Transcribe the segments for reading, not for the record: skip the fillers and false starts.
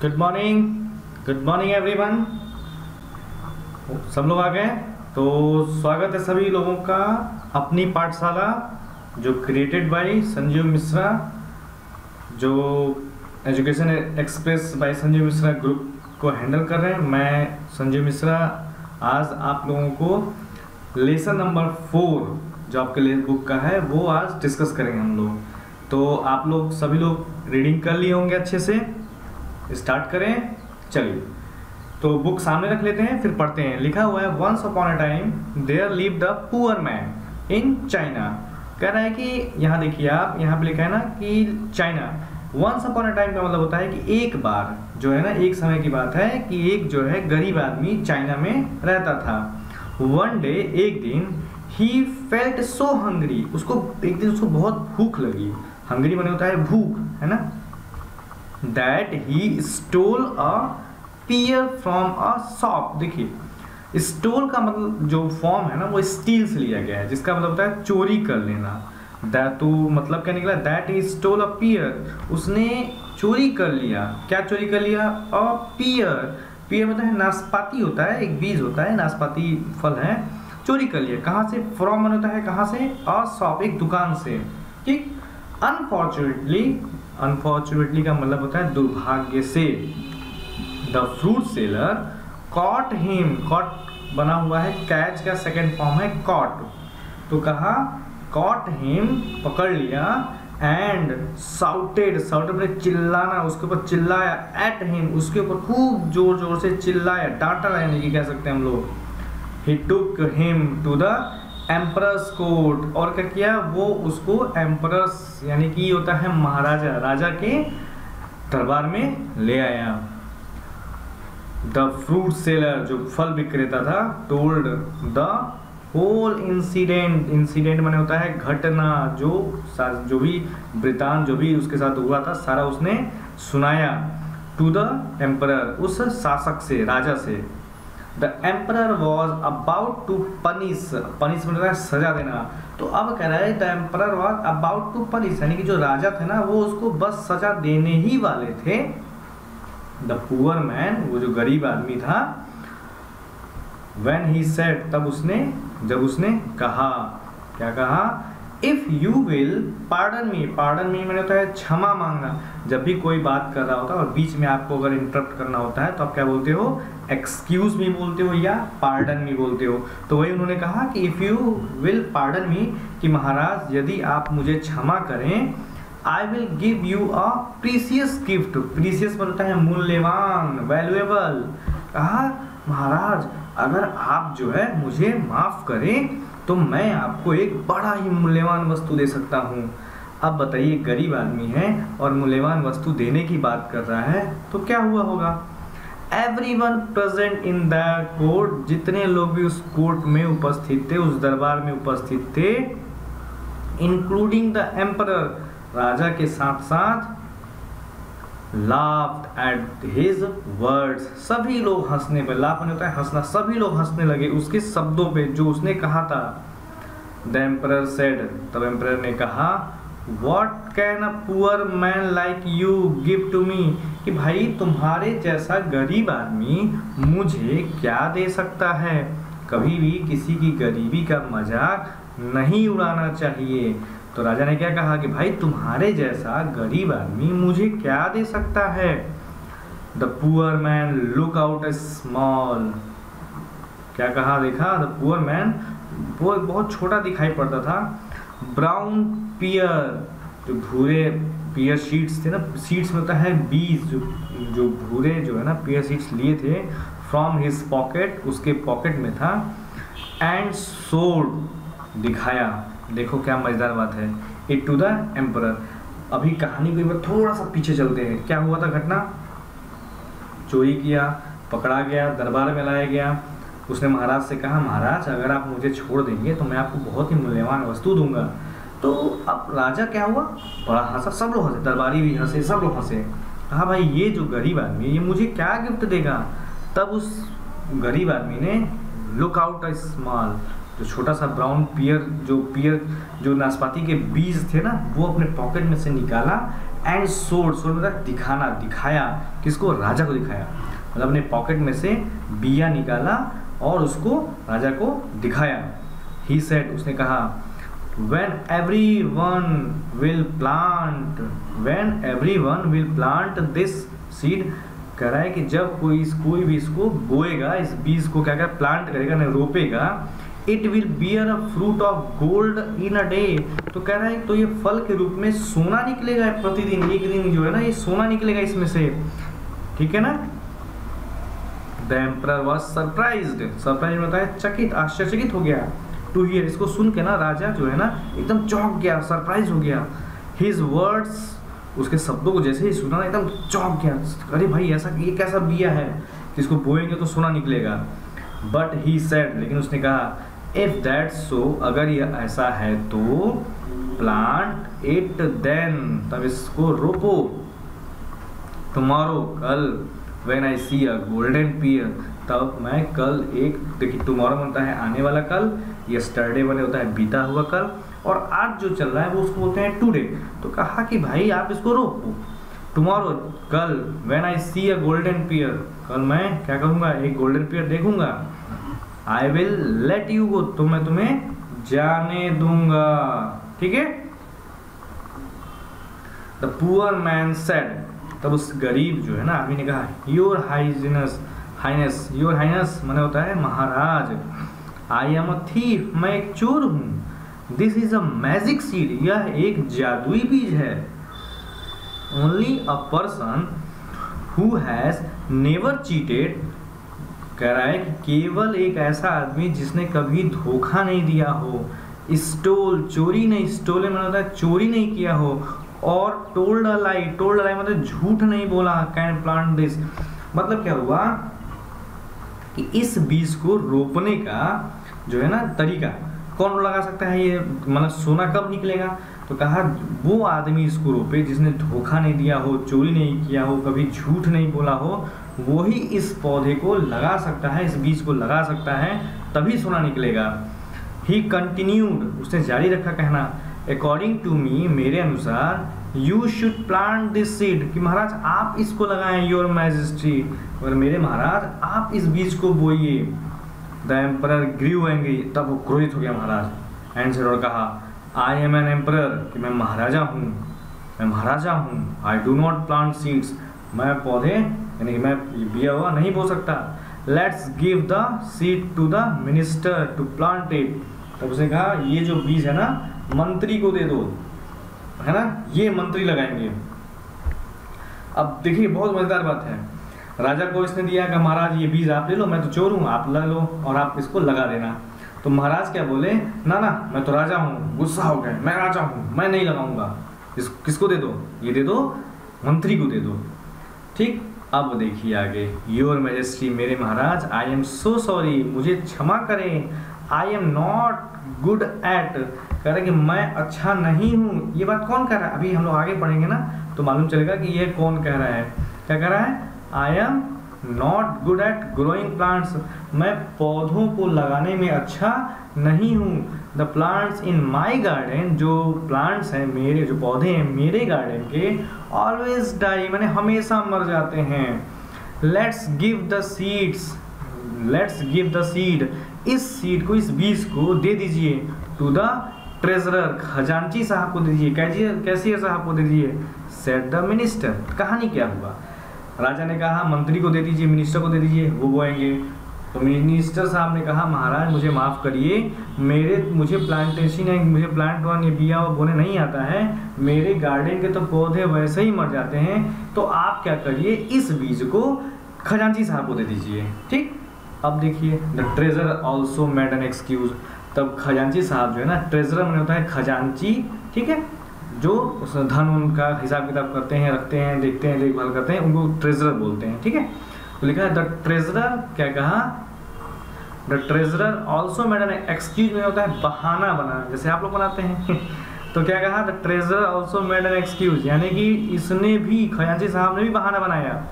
Good morning everyone. सब लोग आ गए तो स्वागत है सभी लोगों का अपनी पाठशाला जो क्रिएटेड बाय संजीव मिश्रा, जो education express bye Sanjeev Mishra group को हैंडल कर रहे हैं। मैं संजीव मिश्रा आज आप लोगों को लेसन नंबर 4 जो आपके लिए बुक का है वो आज डिस्कस करेंगे हम लोग। तो आप लोग सभी लोग रीडिंग कर लिए होंगे अच्छे से। स्टार्ट करें, चलिए। तो बुक सामने रख लेते हैं, फिर पढ़ते हैं। लिखा हुआ है once upon a time there lived a poor man in China. कह रहा है कि यहाँ देखिए आप, यहाँ पे लिखा है ना कि China. Once upon a time का मतलब होता है कि एक बार जो है ना, एक समय की बात है कि एक जो है गरीब आदमी चाइना में रहता था। वन डे, एक दिन, ही फेल्ट सो हंग्री, उसको एक दिन उसको बहुत भूख लगी। हंग्री माने होता है भूख, है ना। That he stole a pear from a shop। देखिए स्टोल का मतलब जो फॉर्म है ना वो स्टील से लिया गया है, जिसका मतलब होता है चोरी कर लेना। दैट तो मतलब क्या निकला, दैट ही स्टोल अ पियर, उसने चोरी कर लिया। क्या चोरी कर लिया? अ पियर। पियर मतलब है नाशपाती होता है, एक बीज होता है, नाशपाती फल है। चोरी कर लिया कहाँ से? फ्रॉम मन होता है कहाँ से? अ शॉप, एक दुकान से। ठीक। अनफॉर्चुनेटली का मतलब होता है दुर्भाग्य से। The fruit seller caught him, caught बना हुआ है कैच का सेकेंड फॉर्म है कॉट, तो कहा कॉट हिम, पकड़ लिया। एंड साउटेड मतलब चिल्लाना, उसके ऊपर चिल्लाया। एट हिम, उसके ऊपर खूब जोर जोर से चिल्लाया, डांटा, यानी कि कह सकते हैं हम लोग। He took him to the emperor's court, और क्या किया वो उसको एम्परर्स यानी कि होता है महाराजा, राजा के दरबार में ले आया। द फ्रूट सेलर जो फल विक्रेता था told the whole incident, incident माने होता है घटना, जो भी वृतांत जो भी उसके साथ हुआ था सारा उसने सुनाया। टू द एम्परर, उस शासक से, राजा से। The emperor was about to punish मतलब है सजा देना। तो अब कह रहा है the emperor was about to punish, यानी कि जो राजा थे ना वो उसको बस सजा देने ही वाले थे। The poor man, वो जो गरीब आदमी था, when he said, जब उसने कहा, क्या कहा? If you will pardon me मैंने होता है क्षमा मांगना। जब भी कोई बात कर रहा होता है और बीच में आपको अगर इंटरप्ट करना होता है तो आप क्या बोलते हो? एक्सक्यूज मी बोलते हो या पार्डन मी बोलते हो। तो वही उन्होंने कहा कि if you will pardon me, कि महाराज यदि आप मुझे क्षमा करें, I will give you a precious gift. Precious होता है मूल्यवान, वैल्यूएबल। कहा महाराज अगर आप जो है मुझे माफ करें तो मैं आपको एक बड़ा ही मूल्यवान वस्तु दे सकता हूँ। अब बताइए गरीब आदमी है और मूल्यवान वस्तु देने की बात कर रहा है तो क्या हुआ होगा? Everyone present in the court, जितने लोग भी उस कोर्ट में उपस्थित थे, उस दरबार में उपस्थित थे, इंक्लूडिंग द एम्परर, राजा के साथ साथ, laughed at his words, सभी लोग हंसने पे, लाफ होता है हंसना, सभी लोग हंसने लगे उसके शब्दों पे जो उसने कहा था। The emperor said, तब एम्परर ने कहा, What can a poor man like you give to me, कि भाई तुम्हारे जैसा गरीब आदमी मुझे क्या दे सकता है। कभी भी किसी की गरीबी का मजाक नहीं उड़ाना चाहिए। तो राजा ने क्या कहा कि भाई तुम्हारे जैसा गरीब आदमी मुझे क्या दे सकता है। The poor man look out A small, क्या कहा? देखा द पुअर मैन, वो बहुत छोटा दिखाई पड़ता था। ब्राउन पियर, जो भूरे पियर सीड्स थे ना, सीड्स में होता है बीज, जो भूरे जो है ना पियर सीड्स लिए थे। फ्रॉम हिज पॉकेट, उसके पॉकेट में था। एंड सोड, दिखाया। देखो क्या मजेदार बात है। It to the emperor. अभी कहानी को थोड़ा सा पीछे चलते हैं। क्या हुआ था घटना? चोरी किया, पकड़ा गया, दरबार में लाया गया। उसने महाराज से कहा महाराज अगर आप मुझे छोड़ देंगे तो मैं आपको बहुत ही मूल्यवान वस्तु दूंगा। तो अब राजा क्या हुआ? बड़ा हंसा, सब लोग हंसे, दरबारी भी हंसे, सब लोग हंसे। कहा भाई ये जो गरीब आदमी है ये मुझे क्या गिफ्ट देगा? तब उस गरीब आदमी ने लुक आउट अ स्मॉल, जो छोटा सा ब्राउन पियर जो नाशपाती के बीज थे ना वो अपने पॉकेट में से निकाला। एंड सोड मतलब दिखाना, दिखाया किसको, राजा को दिखाया, मतलब अपने पॉकेट में से बिया निकाला और उसको राजा को दिखाया। ही सेड उसने कहा when everyone will plant this seed, कह रहा है कि जब कोई भी इसको बोएगा, इस बीज को क्या प्लांट करेगा ना, रोपेगा, it will bear a fruit of gold in a day, तो कह रहा है तो ये फल के रूप में सोना निकलेगा प्रतिदिन, एक दिन जो है ना ये सोना निकलेगा इसमें से, ठीक है ना। The emperor was surprised, surprise होता है चकित, आश्चर्यचकित हो गया, टू हियर इसको सुन के ना राजा जो है ना एकदम चौंक गया, सरप्राइज हो गया। हिज वर्ड्स उसके शब्दों को जैसे ही सुना ना एकदम चौंक गया, अरे भाई ऐसा ये कैसा बिया है कि इसको बोएंगे तो सोना निकलेगा। बट ही सेड लेकिन उसने कहा इफ दैट सो, अगर ये ऐसा है तो प्लांट इट देन, तब इसको रोपो, टुमारो कल, when I see a golden pear, तब मैं कल एक, देखिए टुमारो बनता है आने वाला कल, यस्टरडे बने होता है बीता हुआ कल, और आज जो चल रहा है वो उसको बोलते हैं टुडे। तो कहा कि भाई आप इसको रोको, टुमारो कल, when I see a golden pear, कल मैं क्या करूँगा, एक गोल्डन पीयर देखूंगा, I will let you go, तो मैं तुम्हें जाने दूंगा, ठीक है। द पुअर मैन सेड, तब उस गरीब जो है ना आदमी ने कहा योर हाइनेस, योर हाइनेस माने होता है महाराज, आई एम अ थीफ, मैं एक चोर हूँ, this is a magic seed, यह एक जादुई बीज है, only a person who has never cheated, कह रहा है कि केवल एक ऐसा आदमी जिसने कभी धोखा नहीं दिया हो, स्टोल चोरी नहीं, स्टोले मतलब होता है चोरी नहीं किया हो, और टोल्ड अ लाई मतलब झूठ नहीं बोला, कैन प्लांट दिस, मतलब क्या हुआ कि इस बीज को रोपने का जो है ना तरीका कौन लगा सकता है, ये मतलब सोना कब निकलेगा, तो कहा वो आदमी इसको रोपे जिसने धोखा नहीं दिया हो, चोरी नहीं किया हो, कभी झूठ नहीं बोला हो, वही इस पौधे को लगा सकता है, इस बीज को लगा सकता है, तभी सोना निकलेगा। ही कंटिन्यूड उसने जारी रखा कहना, अकॉर्डिंग टू मी मेरे अनुसार, you should plant this seed, कि महाराज आप इसको लगाएं, योर मैजेस्टी, और मेरे महाराज आप इस बीज को बोइए। द एम्परर ग्रीव एंग्री, तब वो क्रोधित हो गया महाराज, एंड सेड और कहा आई एम एन एम्परर, कि मैं महाराजा हूँ, I do not plant seeds, मैं पौधे यानी कि मैं बिया हुआ नहीं बो सकता, let's give the seed to the minister to plant it, तब उसने कहा ये जो बीज है ना मंत्री को दे दो, है ना, ये मंत्री लगाएंगे। अब देखिए बहुत मजेदार बात है, राजा को इसने दिया कि महाराज ये बीज आप ले लो, मैं तो चोर हूँ, आप ले लो और आप इसको लगा देना। तो महाराज क्या बोले, ना मैं तो राजा हूँ, गुस्सा हो गए, मैं राजा हूँ, मैं नहीं लगाऊंगा, किसको दे दो, ये दे दो, मंत्री को दे दो, ठीक। अब देखिए आगे, योर मैजेस्टी मेरे महाराज, आई एम सो सॉरी, मुझे क्षमा करें, I am not good at, कह रहे कि मैं अच्छा नहीं हूँ। ये बात कौन कह रहा है, अभी हम लोग आगे पढ़ेंगे ना तो मालूम चलेगा कि ये कौन कह रहा है। क्या कह रहा है, I am not good at growing plants, मैं पौधों को लगाने में अच्छा नहीं हूँ। The plants in my garden, जो प्लांट्स हैं मेरे, जो पौधे हैं मेरे गार्डन के, ऑलवेज डाई मैंने हमेशा मर जाते हैं। Let's give the seeds, let's give the seed, इस सीड को, इस बीज को दे दीजिए, टू द ट्रेजरर, खजांची साहब को दे दीजिए, कैशियर साहब को दे दीजिए। सेड द मिनिस्टर, कहानी क्या हुआ, राजा ने कहा मंत्री को दे दीजिए, मिनिस्टर को दे दीजिए, वो बोएंगे। तो मिनिस्टर साहब ने कहा महाराज मुझे माफ़ करिए, मुझे प्लांटेशन है, मुझे प्लांट वन ये बिया बोने नहीं आता है, मेरे गार्डन के तो पौधे वैसे ही मर जाते हैं, तो आप क्या करिए इस बीज को खजांची साहब को दे दीजिए, ठीक। अब देखिए, the treasure also made an excuse, तब खजांची साहब जो है ना, ट्रेजर में होता है खजांची, ठीक है, जो उस धन उनका हिसाब किताब करते हैं, रखते हैं, देखते हैं, देखभाल करते हैं, उनको ट्रेजरर बोलते हैं, ठीक है। तो लिखा है द ट्रेजरर, क्या कहा, the treasurer also made an excuse में होता है बहाना बनाना, जैसे आप लोग बनाते हैं तो क्या कहा, the treasurer also made an excuse, यानी कि इसने भी, खजांची साहब ने भी बहाना बनाया।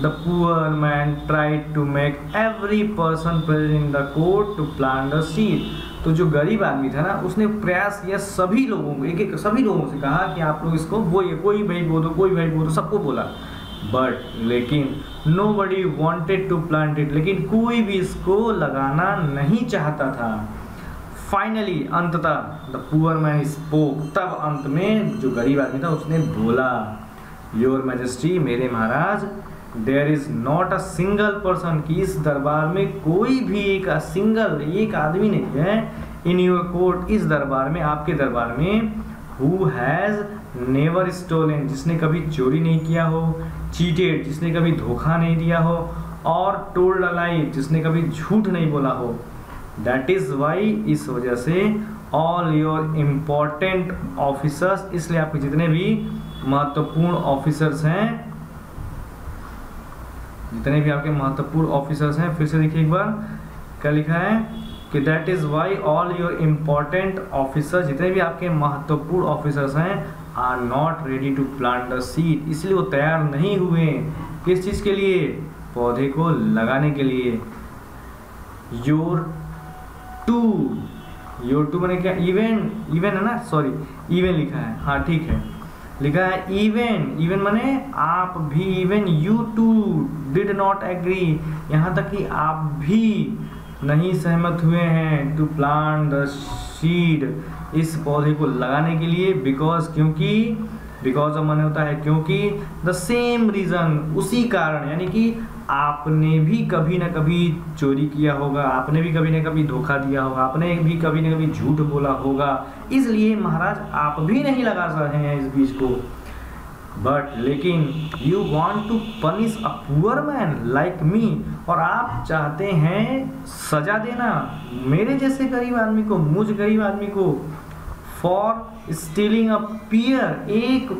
The poor man tried to make every person present in the court to plant the seed, तो जो गरीब आदमी था ना, उसने प्रयास किया सभी लोगों को, एक सभी लोगों से कहा कि आप लोग इसको बोइए, कोई भाई बो दो, कोई भाई बो दो, सबको बोला, बट लेकिन nobody wanted to plant it, लेकिन कोई भी इसको लगाना नहीं चाहता था। फाइनली अंततः द पुअर मैन स्पोक, तब अंत में जो गरीब आदमी था उसने बोला, योर मैजेस्टी, मेरे महाराज, there is not a single person, कि इस दरबार में कोई भी एक आदमी नहीं है, इन योर कोर्ट, इस दरबार में, आपके दरबार में, हु हैज नेवर स्टोलन, जिसने कभी चोरी नहीं किया हो, चीटेड, जिसने कभी धोखा नहीं दिया हो, और टोल्ड अ लाई, जिसने कभी झूठ नहीं बोला हो। दैट इज वाई, इस वजह से, ऑल योर इम्पोर्टेंट ऑफिसर्स, इसलिए आपके जितने भी महत्वपूर्ण ऑफिसर्स हैं, जितने भी आपके महत्वपूर्ण ऑफिसर्स हैं, फिर से देखिए एक बार क्या लिखा है कि that is why all your important officers, जितने भी आपके महत्वपूर्ण ऑफिसर्स हैं, are not ready to plant the seed, इसलिए वो तैयार नहीं हुए किस चीज के लिए, पौधे को लगाने के लिए। योर टू मैंने क्या, इवन है ना, सॉरी इवन लिखा है, हाँ ठीक है, लिखा है इवन माने आप भी, even you too did not agree, यहाँ तक कि आप भी नहीं सहमत हुए हैं, टू प्लांट द सीड, इस पौधे को लगाने के लिए, बिकॉज, क्योंकि, बिकॉज ऑफ माने होता है क्योंकि, द सेम रीजन, उसी कारण, यानी कि आपने भी कभी ना कभी चोरी किया होगा, आपने भी कभी ना कभी धोखा दिया होगा, आपने भी कभी ना कभी झूठ बोला होगा, इसलिए महाराज आप भी नहीं लगा रहे हैं इस बीज को। बट लेकिन you want to punish a poor man like me, और आप चाहते हैं सजा देना मेरे जैसे गरीब आदमी को, मुझ गरीब आदमी को, फॉर स्टीलिंग अ पियर, एक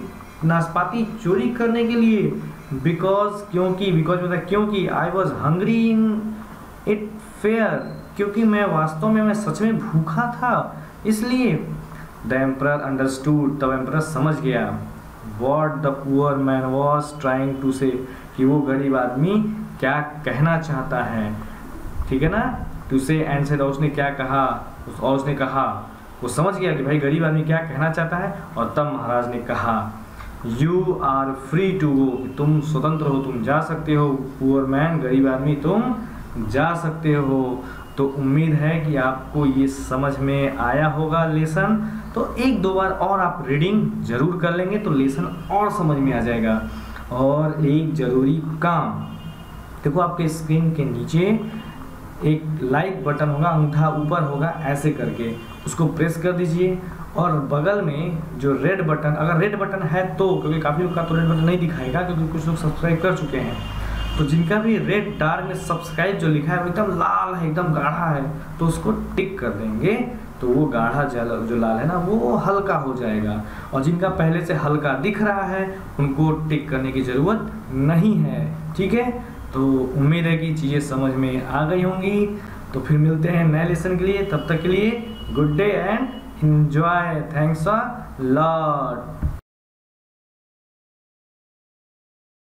नाशपाती चोरी करने के लिए, बिकॉज, क्योंकि, बिकॉज मतलब क्योंकि, I was hungry in it fair, क्योंकि मैं वास्तव में, मैं सच में भूखा था, इसलिए। द एम्परर अंडरस्टूड, तब एम्परर समझ गया, what the poor man was trying to say, कि वो गरीब आदमी क्या कहना चाहता है, ठीक है ना, टू से एंड से, उसने क्या कहा, और उसने कहा, वो समझ गया कि भाई गरीब आदमी क्या कहना चाहता है, और तब महाराज ने कहा, you are free to go, तुम स्वतंत्र हो, तुम जा सकते हो, पुअर मैन, गरीब आदमी, तुम जा सकते हो। तो उम्मीद है कि आपको ये समझ में आया होगा लेसन, तो एक दो बार और आप रीडिंग जरूर कर लेंगे तो लेसन और समझ में आ जाएगा। और एक ज़रूरी काम, देखो आपके स्क्रीन के नीचे एक लाइक बटन होगा, अंगूठा ऊपर होगा, ऐसे करके उसको प्रेस कर दीजिए, और बगल में जो रेड बटन, अगर रेड बटन है तो, क्योंकि काफ़ी लोग का तो रेड बटन नहीं दिखाएगा क्योंकि कुछ लोग सब्सक्राइब कर चुके हैं, तो जिनका भी रेड डार्क में सब्सक्राइब जो लिखा है वो एकदम लाल है, एकदम गाढ़ा है, तो उसको टिक कर देंगे, तो वो गाढ़ा जो लाल है ना वो हल्का हो जाएगा, और जिनका पहले से हल्का दिख रहा है उनको टिक करने की ज़रूरत नहीं है, ठीक है। तो उम्मीद है कि चीज़ें समझ में आ गई होंगी। तो फिर मिलते हैं नए लेसन के लिए, तब तक के लिए good day and enjoy, thanks a lot.